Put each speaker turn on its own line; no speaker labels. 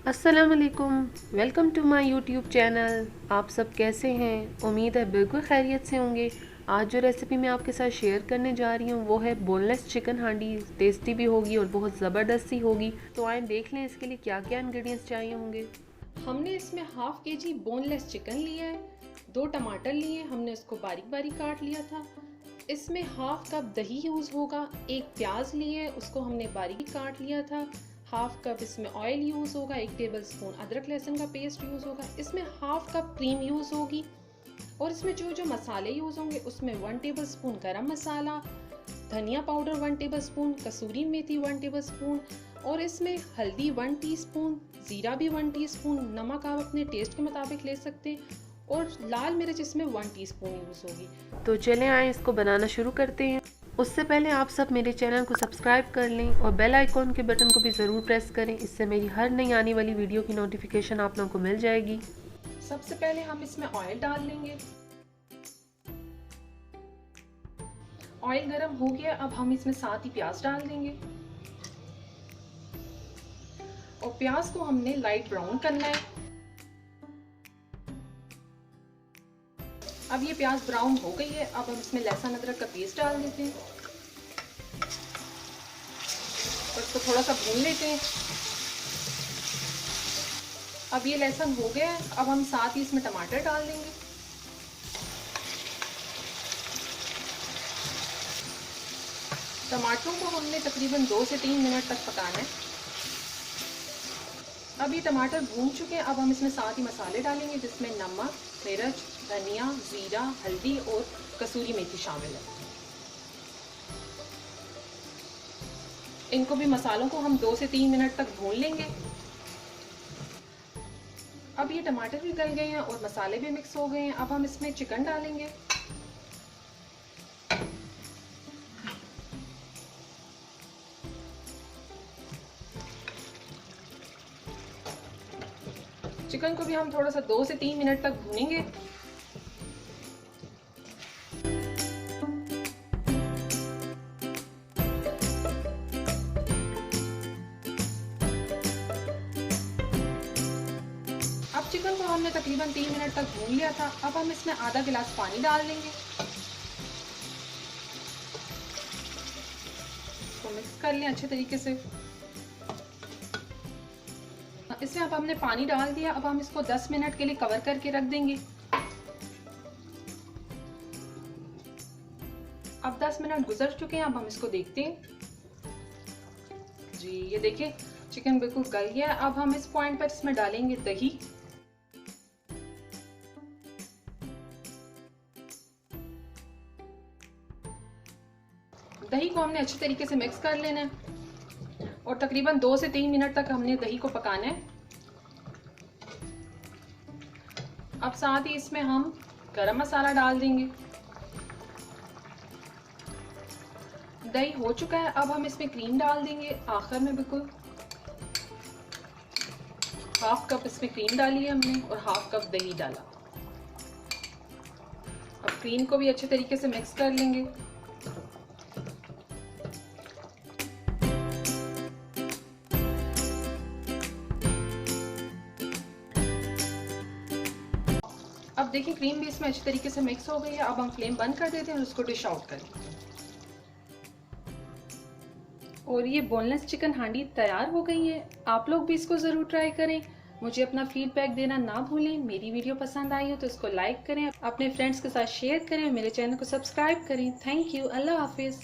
अस्सलाम वालेकुम, welcome to my YouTube channel. आप सब कैसे हैं? उम्मीद है बिल्कुल खैरियत से होंगे। आज जो रेसिपी मैं आपके साथ शेयर करने जा रही हूँ वो है बोनलेस चिकन हांडी। टेस्टी भी होगी और बहुत ज़बरदस्त सी होगी। तो आए देख लें इसके लिए क्या क्या इंग्रेडिएंट्स चाहिए होंगे।
हमने इसमें हाफ के जी बोनलेस चिकन लिया है, 2 टमाटर लिए, हमने इसको बारीक बारीक काट लिया था। इसमें हाफ कप दही यूज़ होगा, एक प्याज लिए उसको हमने बारीक काट लिया था। हाफ कप इसमें ऑयल यूज़ होगा, 1 टेबल स्पून अदरक लहसुन का पेस्ट यूज़ होगा, इसमें हाफ कप क्रीम यूज़ होगी। और इसमें जो जो मसाले यूज़ होंगे उसमें 1 टेबल स्पून गरम मसाला, धनिया पाउडर 1 टेबल स्पून, कसूरी मेथी 1 टेबल स्पून, और इसमें हल्दी 1 टीस्पून, ज़ीरा भी 1 टीस्पून, नमक आप अपने टेस्ट के मुताबिक ले सकते हैं, और लाल मिर्च इसमें 1 टीस्पून यूज़ होगी।
तो चलें आए इसको बनाना शुरू करते हैं। उससे पहले आप सब मेरे चैनल को सब्सक्राइब कर लें और बेल आइकॉन के बटन को भी ज़रूर प्रेस करें। इससे मेरी हर नई आने वाली वीडियो की नोटिफिकेशन आप लोगों को मिल जाएगी।
सबसे पहले हम इसमें ऑयल डाल लेंगे। ऑयल गर्म हो गया, अब हम इसमें साथ ही प्याज डाल देंगे और प्याज को हमने लाइट ब्राउन करना है। अब ये प्याज ब्राउन हो गई है, अब हम इसमें लहसुन अदरक का पेस्ट डाल देते हैं और इसको थोड़ा सा भून लेते हैं। अब ये लहसुन हो गया है, अब हम साथ ही इसमें टमाटर डाल देंगे। टमाटरों को हमने तकरीबन 2 से 3 मिनट तक पकाना है। अब ये टमाटर भून चुके हैं, अब हम इसमें साथ ही मसाले डालेंगे जिसमें नमक, मिर्च, धनिया, जीरा, हल्दी और कसूरी मेथी शामिल है। इनको भी मसालों को हम 2 से 3 मिनट तक भून लेंगे। अब ये टमाटर भी गल गए हैं और मसाले भी मिक्स हो गए हैं, अब हम इसमें चिकन डालेंगे। चिकन को भी हम थोड़ा सा 2 से 3 मिनट तक भूनेंगे। अब चिकन को हमने तकरीबन 3 मिनट तक भून लिया था, अब हम इसमें आधा गिलास पानी डाल देंगे। तो मिक्स कर लें अच्छे तरीके से। इसमें अब हमने पानी डाल दिया, अब हम इसको 10 मिनट के लिए कवर करके रख देंगे। अब 10 मिनट गुजर चुके हैं, अब हम इसको देखते हैं। जी ये देखिए चिकन बिल्कुल गल गया है। अब हम इस पॉइंट पर इसमें डालेंगे दही। दही को हमने अच्छे तरीके से मिक्स कर लेना है और तकरीबन 2 से 3 मिनट तक हमने दही को पकाना है। अब साथ ही इसमें हम गरम मसाला डाल देंगे। दही हो चुका है, अब हम इसमें क्रीम डाल देंगे आखिर में। बिल्कुल हाफ कप इसमें क्रीम डाली है हमने और हाफ कप दही डाला। अब क्रीम को भी अच्छे तरीके से मिक्स कर लेंगे। अब देखिए क्रीम भी इसमें अच्छी तरीके से मिक्स हो गई है। अब हम फ्लेम बंद कर देते हैं और उसको डिश आउट करें। और ये बोनलेस चिकन हांडी तैयार हो गई है। आप लोग भी इसको ज़रूर ट्राई करें। मुझे अपना फीडबैक देना ना भूलें। मेरी वीडियो पसंद आई हो तो इसको लाइक करें, अपने फ्रेंड्स के साथ शेयर करें, मेरे चैनल को सब्सक्राइब करें। Thank you. अल्लाह हाफिज़।